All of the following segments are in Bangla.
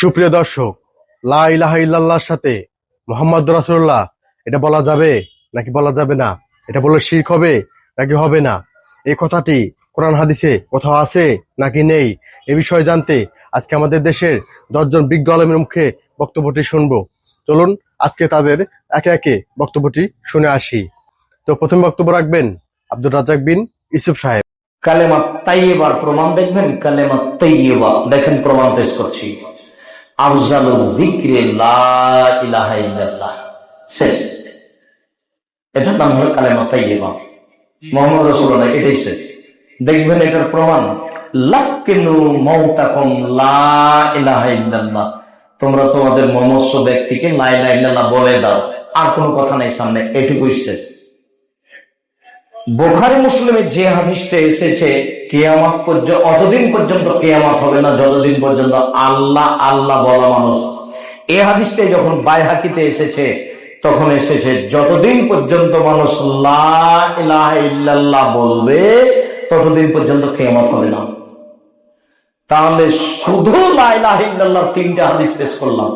সুপ্রিয় দর্শক, লা ইলাহা ইল্লাল্লাহর সাথে মুহাম্মদ রাসূলুল্লাহ এটা বলা যাবে নাকি বলা যাবে না? এটা বললে শিরক হবে নাকি হবে না? এই কথাটি কোরআন হাদিসে কোথাও আছে নাকি নেই? এ বিষয়ে জানতে আজকে আমাদের দেশের 10 জন বিজ্ঞ আলেমের মুখে বক্তব্যটি শুনবো। চলুন আজকে তাদের একে একে বক্তব্যটি শুনে আসি। তো প্রথম বক্তব্য রাখবেন আব্দুর রাজ্জাক বিন ইউসুফ সাহেব। কালেমা তাইয়্যিবার প্রমাণ দেখবেন। কালেমা তাইয়্যিবা দেখেন, প্রমাণ পেশ করছি। আফজালু যিকরি লা ইলাহা ইল্লাল্লাহ, শেষ। এটার নাম হলো কালেমা তাইয়্যিবা, মুহাম্মদ রাসূলুল্লাহ, এটাই শেষ। দেখবেন এটার প্রমাণ। লাকিনু মাউতাকুম লা ইলাহা ইল্লাল্লাহ, তোমরা তোমাদের মমস্য ব্যক্তিকে লা ইলাহা ইল্লাল্লাহ বলে দাও, আর কোনো কথা নাই সামনে, এটুকুই শেষ। বুখারী মুসলিমে যে হাদিসটা এসেছে, কিয়ামত পর্যন্ত, অতদিন পর্যন্ত কিয়ামত হবে না যতদিন পর্যন্ত আল্লাহ আল্লাহ বলা মানুষ। এই হাদিসটাই যখন বাইহাকিতে এসেছে, তখন এসেছে যতদিন পর্যন্ত মানুষ লা ইলাহা ইল্লাল্লাহ বলবে ততদিন পর্যন্ত কিয়ামত হবে না। তাহলে শুধু লা ইলাহা ইল্লাল্লাহ তিনটা হাদিস পেশ করলাম,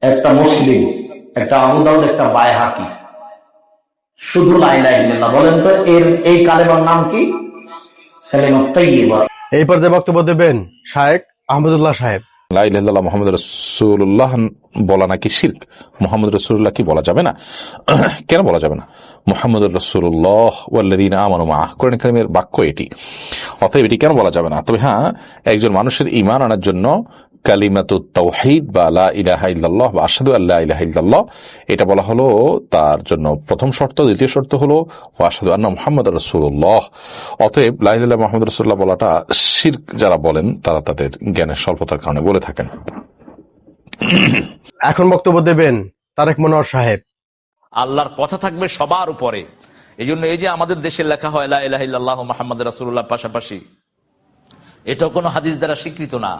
একটা মুসলিম, একটা আবু দাউদ, একটা বাইহাকি। শুধু লা ইলাহা ইল্লাল্লাহ। বলেন তো এই কালেমার নাম কি? কালেমা তাইয়্যিবা। এই পর্যায়ে বক্তব্য দেবেন শায়েখ আহমদুল্লাহ সাহেব। লা ইলাহা ইল্লাল্লাহ মুহাম্মদ রাসূলুল্লাহ বলা নাকি শিরক? মুহাম্মদ রাসূলুল্লাহ কি বলা যাবে না? কেন বলা যাবে না? মুহাম্মদুর রাসূলুল্লাহ ওয়াল্লাযীনা আমানু মাআহ, কোরআন কারীমের বাক্য এটি। অতএব এটি কেন বলা যাবে না? তবে হ্যাঁ, একজন মানুষের ঈমান আনার জন্য কালিমাতুত তাওহীদ বা লা ইলাহা ইল্লাল্লাহ বা আশহাদু আল্লা ইলাহা ইল্লাল্লাহ এটা বলা হলো তার জন্য প্রথম শর্ত। দ্বিতীয় শর্ত হলো ওয়া আশহাদু আন্না মুহাম্মাদুর রাসূলুল্লাহ। অতএব লা ইলাহা ইল্লাল্লাহ মুহাম্মাদুর রাসূলুল্লাহ বলাটা শিরক যারা বলেন তারা তাদের জ্ঞানের স্বল্পতার কারণে বলে থাকেন। এখন বক্তব্য দেবেন তারেক মনোয়ার সাহেব। আল্লাহর কথা থাকবে সবার উপরে। এই জন্য এই যে আমাদের দেশে লেখা হয় লা ইলাহা ইল্লাল্লাহ মুহাম্মাদুর রাসূলুল্লাহ পাশাপাশি, এটাও কোনো হাদিস দ্বারা স্বীকৃত না।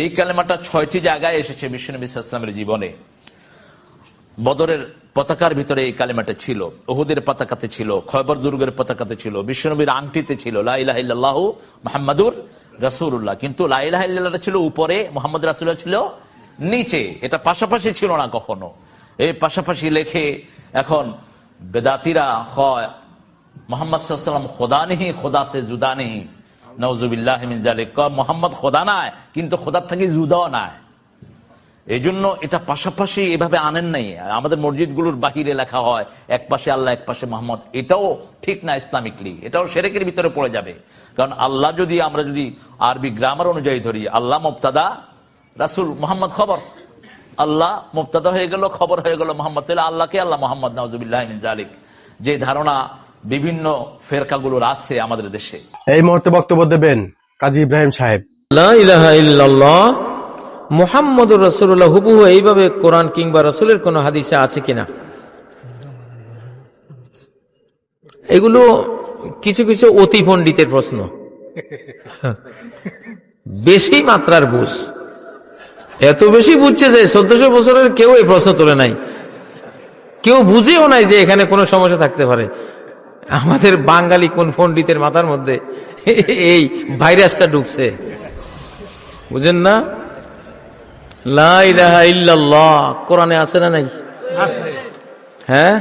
এই কালেমাটা 6টি জায়গায় এসেছে বিশ্বনবী সাল্লাল্লাহু আলাইহি ওয়াসাল্লামের জীবনে। বদরের পতাকার ভিতরে এই কালেমাটা ছিল, উহুদের পতাকাতে ছিল, খয়বর দুর্গের পতাকাতে ছিল, বিশ্বনবীর আংটিতে ছিল লা ইলাহা ইল্লাল্লাহ মুহাম্মাদুর রাসূলুল্লাহ। কিন্তু লা ইলাহা ইল্লাল্লাহ ছিল উপরে, মুহাম্মদ রাসূলুল্লাহ ছিল নিচে। এটা পাশাপাশি ছিল না কখনো। এই পাশাপাশি লেখে এখন বেদাতিরা হয় মুহাম্মদ সাল্লাল্লাহু আলাইহি ওয়াসাল্লাম খোদা নেহি, খোদা সে জুদা নেহি, নাউযুবিল্লাহি মিন যালিক। মুহাম্মদ খোদা নয়, কিন্তু খোদার থেকে জুদাও নয়। এই জন্য এটা পাশাপাশি এভাবে আনেন নাই। আমাদের মসজিদগুলোর বাহিরে লেখা হয় এক পাশে আল্লাহ এক পাশে মোহাম্মদ, এটাও ঠিক না ইসলামিকলি, এটাও শিরকের ভিতরে পড়ে যাবে। কারণ আল্লাহ যদি আমরা যদি আরবি গ্রামার অনুযায়ী ধরি, আল্লাহ মুবতাদা, রাসূল মুহাম্মদ খবর। আল্লাহ মুবতাদা হয়ে গেল, খবর হয়ে গেল মুহাম্মদ, তাহলে আল্লাহকে আল্লাহ মুহাম্মদ, নাউযুবিল্লাহি মিন যালিক। যে ধারণা বিভিন্ন ফেরকাগুলোর আছে আমাদের দেশে। এই মুহূর্তে বক্তব্য দেবেন কাজী ইব্রাহিম সাহেব। লা ইলাহা ইল্লাল্লাহ মুহাম্মদুর রাসূলুল্লাহ হুবহু এইভাবে কোরআন কিংবা রাসূলের কোন হাদিসে আছে কিনা, এগুলো কিছু কিছু অতি পণ্ডিতের প্রশ্ন, বেশি মাত্রার বুঝ। এত বেশি বুঝছে যে 1400 বছরের কেউ এই প্রশ্ন তোলে নাই, কেউ বুঝেও নাই যে এখানে কোনো সমস্যা থাকতে পারে। আমাদের বাঙালি কোন পণ্ডিতের মাথার মধ্যে এই ভাইরাসটা ঢুকছে, বুঝেন না? লা ইলাহা ইল্লাল্লাহ কোরআনে আছে না নাই? হ্যাঁ,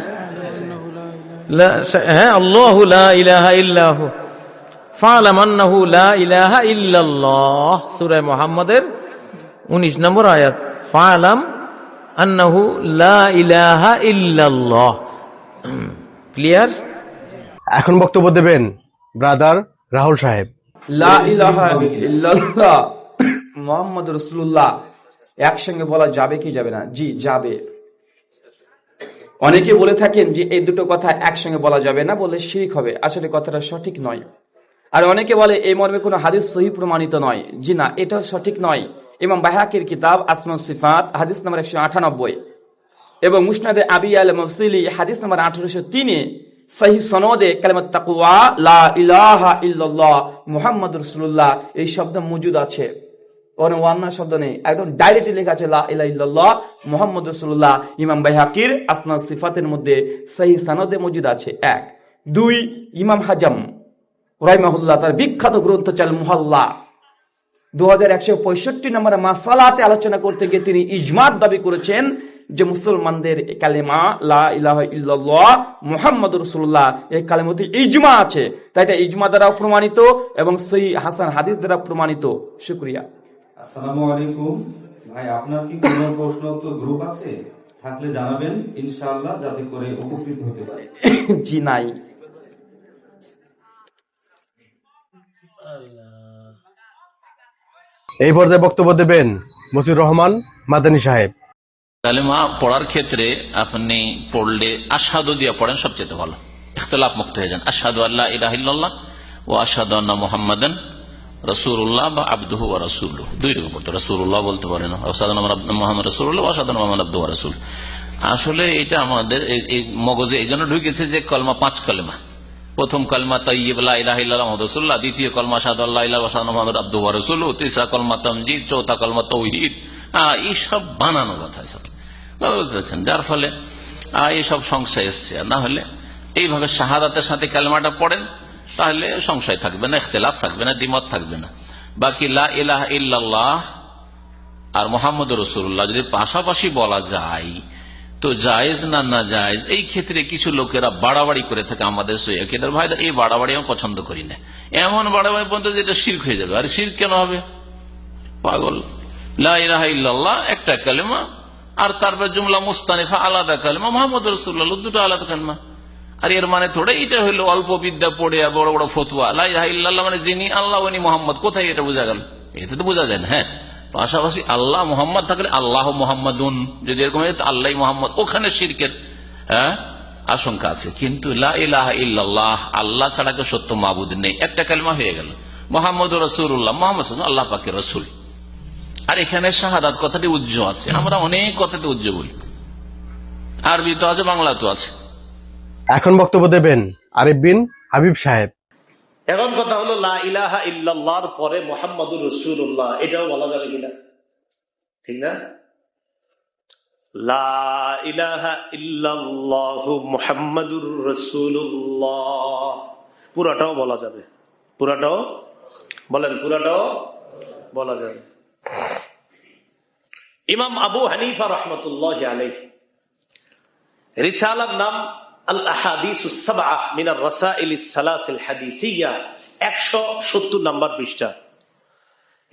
হ্যাঁ, আল্লাহু লা ইলাহা ইল্লাহু ফা'লাম আন্নাহু লা ইলাহা ইল্লাল্লাহ, সূরা মুহাম্মাদের 19 নম্বর আয়াত। ফা'লাম আন্নাহু লা ইলাহা ইল্লাল্লাহ। ক্লিয়ার? এখন বক্তব্য দেবেন ব্রাদার রাহুল সাহেব। লা ইলাহা ইল্লাল্লাহ মুহাম্মাদুর রাসূলুল্লাহ একসঙ্গে বলা যাবে কি যাবে না? জি, যাবে। অনেকে বলে থাকেন যে এই দুটো কথা একসঙ্গে বলা যাবে না, বলে শিরক হবে। আসলে কথাটা সঠিক নয়। আর অনেকে বলে এই মর্মে কোনো হাদিস সহিহ প্রমাণিত নয়। জি না, এটাও সঠিক নয়। ইমাম বাইহাকির কিতাব আসমা সিফাত হাদিস নাম্বার 198 এবং মুসনাদে আবি আল মুসিলি হাদিস নাম্বার 1803 সহিহ সনদে কালিমাত তাকওয়া লা ইলাহা ইল্লাল্লাহ মুহাম্মাদুর রাসূলুল্লাহ এই শব্দ মজুদ আছে। ওয়ান্না শব্দ নেই, একদম ডাইরেক্টলি লেখা আছে লা ইলাহা ইল্লাল্লাহ মুহাম্মাদুর রাসূলুল্লাহ। ইমাম বাইহাকির আসমা সিফাতের মধ্যে সহিহ সনদে মজুদ আছে। 1 2 ইমাম হাজাম রাহিমাহুল্লাহ তার বিখ্যাত গ্রন্থ চাল মুহাল্লা, 2165 নম্বর মাসালাতে আলোচনা করতে গিয়ে তিনি ইজমাত দাবি করেছেন যে মুসলমানদের এই কালেমা লা ইলাহা ইল্লাল্লাহ মুহাম্মাদুর রাসূলুল্লাহ এই কালেমাতে ইজমা আছে, তাই এটা ইজমা দ্বারা প্রমাণিত এবং সহিহ হাসান হাদিস দ্বারা প্রমাণিত। শুকরিয়া। আসসালামু আলাইকুম ভাই, আপনার কি কোনো প্রশ্ন উত্তর গ্রুপ আছে? থাকলে জানাবেন ইনশাআল্লাহ, যাতে করে উপকৃত হতে পারে। জি নাই। এই পর্যায়ে বক্তব্য দেবেন মতিউর রহমান মাদানী সাহেব। কালেমা পড়ার ক্ষেত্রে আপনি পড়লে আশহাদু দিয়ে পড়েন, সবচেয়ে ভালো, ইখতিলাফ মুক্ত হয়ে যান। আশহাদু আল্লা ইলাহা ইল্লাল্লাহ ওয়া আশহাদু আন্না মুহাম্মাদান রাসূলুল্লাহ বা আবদুহু ওয়া রাসূলুহু, দুই রকম পড়তে, রাসূলুল্লাহ বলতে পারেন, আশহাদু আন্না মুহাম্মাদ রাসূলুল্লাহ ওয়া আশহাদু আন্না মুহাম্মাদান আবদুহু ওয়া রাসূলুহু। আসলে এটা আমাদের এই মগজে এই জন্য ঢুকেছে যে কলমা 5 কলমা। প্রথম কলমা তাইয়্যিব লা ইলাহা ইল্লাল্লাহ মুহাম্মাদুর রাসূলুল্লাহ, দ্বিতীয় কলমা আশহাদু আল্লা ইলাহা ওয়া আশহাদু আন্না মুহাম্মাদান আবদুহু ওয়া রাসূলুহু, তৃতীয় কলমা তামজিদ, চৌথা কলমা তাওহীদ। এই সব বানানো কথা সব, বুঝতে পারছেন? যার ফলে এইসব সংশয় এসছে। না হলে এইভাবে শাহাদাতের সাথে কালেমাটা পড়েন, তাহলে সংশয় থাকবে না, ইখতিলাফ থাকবে না, দ্বিমত থাকবে না। বাকি লা ইলাহা ইল্লাল্লাহ আর মুহাম্মদুর রাসূলুল্লাহ যদি পাশাপাশি বলা যায় তো জায়েজ না জায়েজ, এই ক্ষেত্রে কিছু লোকেরা বাড়াবাড়ি করে থাকে। আমাদের সৈয়দের ভাইদের এই বাড়াবাড়ি আমি পছন্দ করি না। এমন বাড়াবাড়ি পর্যন্ত যেটা শিরক হয়ে যাবে। আর শিরক কেন হবে? পাগল। লা ইলাহা ইল্লাল্লাহ একটা কালেমা, আর তারপর জুমলা মুস্তানিফা আলাদা কালেমা, মুহাম্মদুর রাসূলুল্লাহ দুটো আলাদা কালেমা। আর এর মানে থোড়া এটা হইলো অল্প বিদ্যা পড়ে বড় বড় ফতোয়া। লা ইলাহা ইল্লাল্লাহ মানে যিনি আল্লাহ উনি মোহাম্মদ, কোথায় এটা বোঝা গেল? এটা তো বোঝা যায় না। হ্যাঁ, পাশাপাশি আল্লাহ মোহাম্মদ থাকলে আল্লাহ মোহাম্মদুন, যদি এরকম হয় আল্লাহ মোহাম্মদ, ওখানে শিরকের আশঙ্কা আছে। কিন্তু লা ইলাহা ইল্লাল্লাহ, আল্লাহ ছাড়া কেউ সত্য মাবুদ নেই, একটা কালেমা হয়ে গেল। মুহাম্মদুর রাসূলুল্লাহ, মুহাম্মদ আল্লাহ পাকের রাসূল। আর এখানে শাহাদাত কথাটি উজ্জ আছে। আমরা অনেক কথাতে উজ্জ বলি, আরবি তো আছে, বাংলা তো আছে। এখন বক্তব্য দেবেন আরিফ বিন হাবিব সাহেব। এখন কথা হলো লা ইলাহা ইল্লাল্লাহর পরে মুহাম্মাদুর রাসূলুল্লাহ, এটাও বলা যাবে কিনা? ঠিক না? লা ইলাহা ইল্লাল্লাহু মুহাম্মাদুর রাসূলুল্লাহ পুরাটাও বলা যাবে, পুরাটাও বলেন, পুরাটাও বলা যাবে। ইমাম আবু হানিফা রাহমাতুল্লাহি আলাইহি রিসালার নাম আল আহাদিসুস সাবআহ মিনার রাসাইলিস সালাসিল হাদিসিয়া, 170 নম্বর পৃষ্ঠা।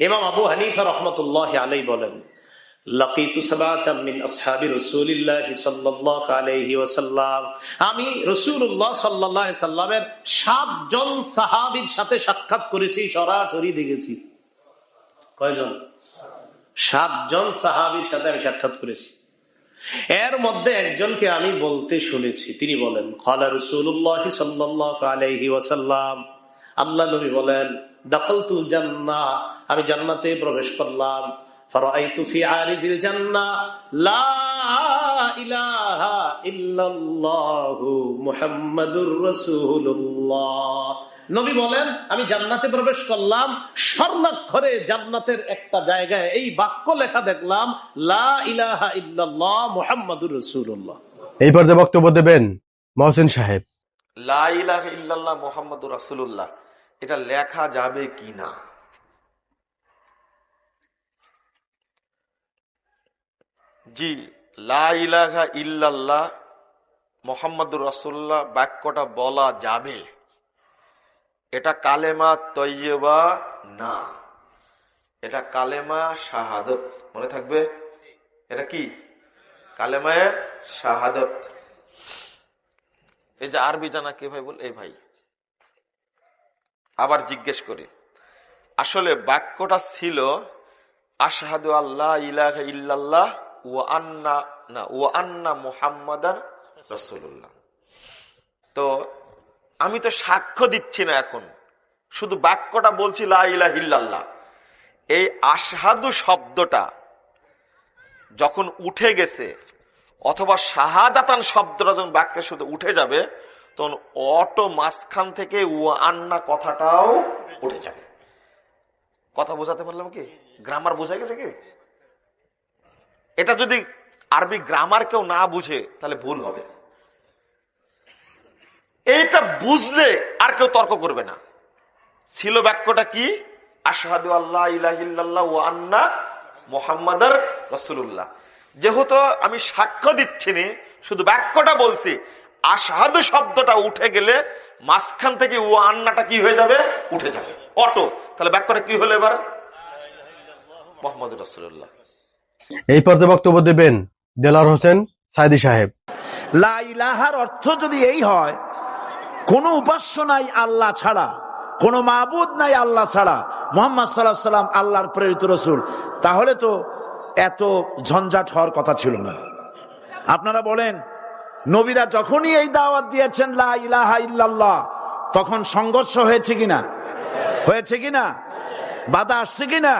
ইমাম আবু হানিফা রাহমাতুল্লাহি আলাইহি বলেন, লাকিতু সাবাতাম মিন আসহাবি রাসূলিল্লাহি সাল্লাল্লাহু আলাইহি ওয়াসাল্লাম, আমি রাসূলুল্লাহ সাল্লাল্লাহু আলাইহি সাল্লামের 7 জন সাহাবীর সাথে সাক্ষাৎ করেছি, সরাসরি দেখেছি। কয়জন? 7 জন সাহাবীর সাথে আমি সাক্ষাৎ করেছি। এর মধ্যে একজনকে আমি বলতে শুনেছি, তিনি বলেন, ক্বালা রাসূলুল্লাহ সাল্লাল্লাহু আলাইহি ওয়াসাল্লাম, আল্লাহ নবী বলেন, দাখালতুল জান্নাহ, আমি জান্নাতে প্রবেশ করলাম, ফারাআইতু ফি আরিজিল জান্নাহ লা ইলাহা ইল্লাল্লাহু মুহাম্মাদুর রাসূলুল্লাহ। নবী বলেন, আমি জান্নাতে প্রবেশ করলাম, স্বর্ণাক্ষরে জান্নাতের একটা জায়গায় এই বাক্য লেখা দেখলাম, লা ইলাহা ইল্লাল্লাহ মুহাম্মাদুর রাসূলুল্লাহ। এই পর্যায়ে বক্তব্য দেবেন মহসিন সাহেব। লা ইলাহা ইল্লাল্লাহ মুহাম্মাদুর রাসূলুল্লাহ, এটা লেখা যাবে কিনা? জি, লা ইলাহা ইল্লাল্লাহ মুহাম্মাদুর রাসূলুল্লাহ বাক্যটা বলা যাবে। এটা কালেমা তয়্যিবা না, এটা কালেমা শাহাদত। মনে থাকবে, এটা কি? কালেমায়ে শাহাদত। এই যে আরবি জানা কে ভাই? বল এই ভাই। আবার জিজ্ঞেস করি, আসলে বাক্যটা ছিল আশহাদু আল্লা ইলাহা ইল্লাল্লাহ ওয়া আন্না মুহাম্মাদান রাসূলুল্লাহ। তো আমি তো সাক্ষ্য দিচ্ছি না, এখন শুধু বাক্যটা বলছি লা ইলাহা ইল্লাল্লাহ। এই আশহাদু শব্দটা যখন উঠে গেছে, অথবা শাহাদাতান শব্দটা যখন বাক্যের সাথে উঠে যাবে, তখন অটো মাঝখান থেকে ওয়া আন্না কথাটাও উঠে যাবে। কথা বোঝাতে পারলাম কি? গ্রামার বোঝা গেছে কি? এটা যদি আরবি গ্রামার কেউ না বুঝে তাহলে ভুল হবে। এইটা বুঝলে আর কেউ তর্ক করবে না। ছিল বাক্যটা কি? আশহাদু আল্লা ইলাহা ইল্লাল্লাহ ওয়া আন্না মুহাম্মাদার রাসূলুল্লাহ। যেহেতু আমি সাক্ষ্য দিচ্ছি নি, শুধু বাক্যটা বলছি, আশহাদু শব্দটা উঠে গেলে মাঝখান থেকে ওয়া আন্নাটা কি হয়ে যাবে? উঠে যাবে অটো। তাহলে বাক্যটা কি হলো এবার? মুহাম্মাদুর রাসূলুল্লাহ। এই পর্যায়ে বক্তব্য দেবেন দেলাওয়ার হোসেন সাইদি সাহেব। লা ইলাহার অর্থ যদি এই হয়, কোনো উপাস্য নাই আল্লাহ ছাড়া, কোনো মাবুদ নাই আল্লাহ ছাড়া, মুহাম্মদ সাল্লাল্লাহু আলাইহি ওয়াসাল্লাম আল্লাহর প্রেরিত রাসূল, তাহলে তো এত ঝঞ্ঝাট হওয়ার কথা ছিল না। আপনারা বলেন, নবীরা যখনই এই দাওয়াত দিয়েছেন লা ইলাহা ইল্লাল্লাহ, তখন সংঘর্ষ হয়েছে কিনা? হয়েছে কিনা? বাধা আসছে কিনা?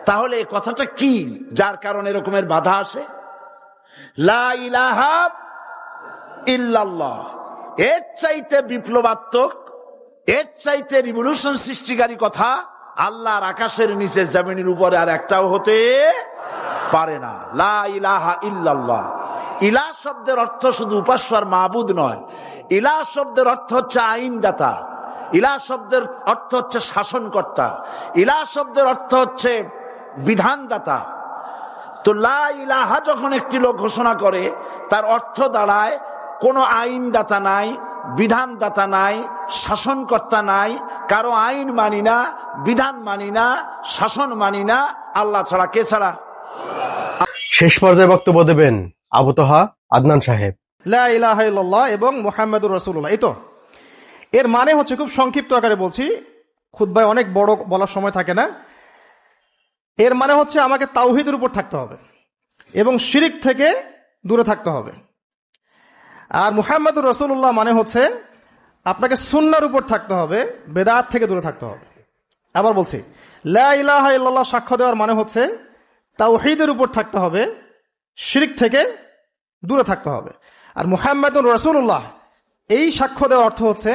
তাহলে এই কথাটা কি যার কারণে এরকমের বাধা আসে? লা ইলাহা ইল্লাল্লাহ, এর চাইতে বিপ্লবাত্মক, এর চাইতে রিভলিউশন সৃষ্টিকারী কথা আল্লাহর আকাশের নিচে জমিনের উপরে আর একটাও হতে পারে না। লা ইলাহা ইল্লাল্লাহ। ইলাহ শব্দের অর্থ শুধু উপাস্য আর মাবুদ নয়। ইলাহ শব্দের অর্থ হচ্ছে আইনদাতা, ইলাহ শব্দের অর্থ হচ্ছে শাসনকর্তা, ইলাহ শব্দের অর্থ হচ্ছে বিধানদাতা। তো লা ইলাহা যখন একটি লোক ঘোষণা করে, তার অর্থ দাঁড়ায় কোনো আইনদাতা নাই, বিধানদাতা নাই, শাসনকর্তা নাই, কারো আইন মানি না, বিধান মানি না, শাসন মানি না, আল্লাহ ছাড়া। কে ছাড়া? শেষ পর্যায়ে বক্তব্য দেবেন আবু তোহা আদনান সাহেব। লা ইলাহা ইল্লাল্লাহ এবং মুহাম্মাদুর রাসূলুল্লাহ, এই তো এর মানে হচ্ছে, খুব সংক্ষিপ্ত আকারে বলছি, খুতবায় অনেক বড় বলার সময় থাকে না। এর মানে হচ্ছে আমাকে তাওহীদের উপর থাকতে হবে এবং শিরিক থেকে দূরে থাকতে হবে। আর মুহাম্মাদুর রাসূলুল্লাহ মানে হচ্ছে আপনাকে সুন্নাহর উপর থাকতে হবে, বেদাত থেকে দূরে থাকতে হবে। আবার বলছি, লা ইলাহা ইল্লাল্লাহ সাক্ষ্য দেওয়ার মানে হচ্ছে তাওহীদের উপর থাকতে হবে, শিরিক থেকে দূরে থাকতে হবে। আর মুহাম্মাদুর রাসূলুল্লাহ এই সাক্ষ্য দেওয়ার অর্থ হচ্ছে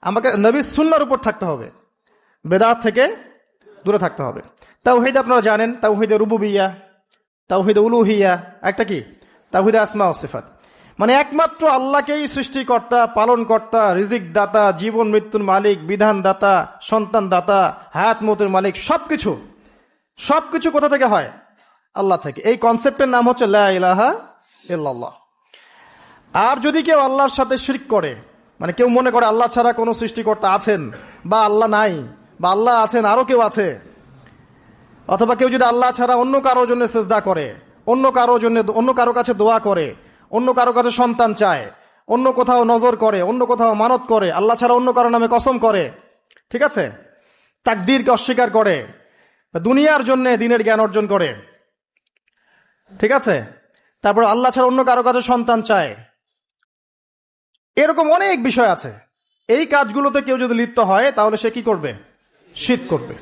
আমাকে নবীর সুন্নাহর উপর থাকতে হবে, বেদাত থেকে দূরে থাকতে হবে। তাওহীদ আপনারা জানেন, তাওহীদে রুবুবিয়্যাহ, তাওহীদে উলুহিয়্যাহ, একটা কি তাওহীদে আসমা ও সিফাত, মানে একমাত্র আল্লাহকেই সৃষ্টিকর্তা, পালনকর্তা, রিজিক দাতা, জীবন মৃত্যুর মালিক, বিধান দাতা, সন্তান দাতা, হায়াত মতের মালিক, সবকিছু কোথা থেকে হয়? আল্লাহ থেকে। এই কনসেপ্টের নাম হচ্ছে লা ইলাহা ইল্লাল্লাহ। আর যদি কেউ আল্লাহর সাথে শিরক করে, মানে কেউ মনে করে আল্লাহ ছাড়া কোনো সৃষ্টিকর্তা আছেন, বা আল্লাহ নাই, বা আল্লাহ আছেন আরো কেউ আছে, অথবা কেউ যদি আল্লাহ ছাড়া অন্য কারোর জন্য সিজদা করে, অন্য কারো কাছে দোয়া করে, অন্য কারো কাছে সন্তান চায়, অন্য কোথাও নজর করে, অন্য কোথাও মানত করে, আল্লাহ ছাড়া অন্য কারো নামে কসম করে, ঠিক আছে, তাকদীরকে অস্বীকার করে, দুনিয়ার জন্য দিনের জ্ঞান অর্জন করে, ঠিক আছে, তারপর আল্লাহ ছাড়া অন্য কারো কাছে সন্তান চায়, এরকম অনেক বিষয় আছে। এই কাজগুলোতে কেউ যদি লিপ্ত হয়, তাহলে সে কি করবে? শিরক করবে।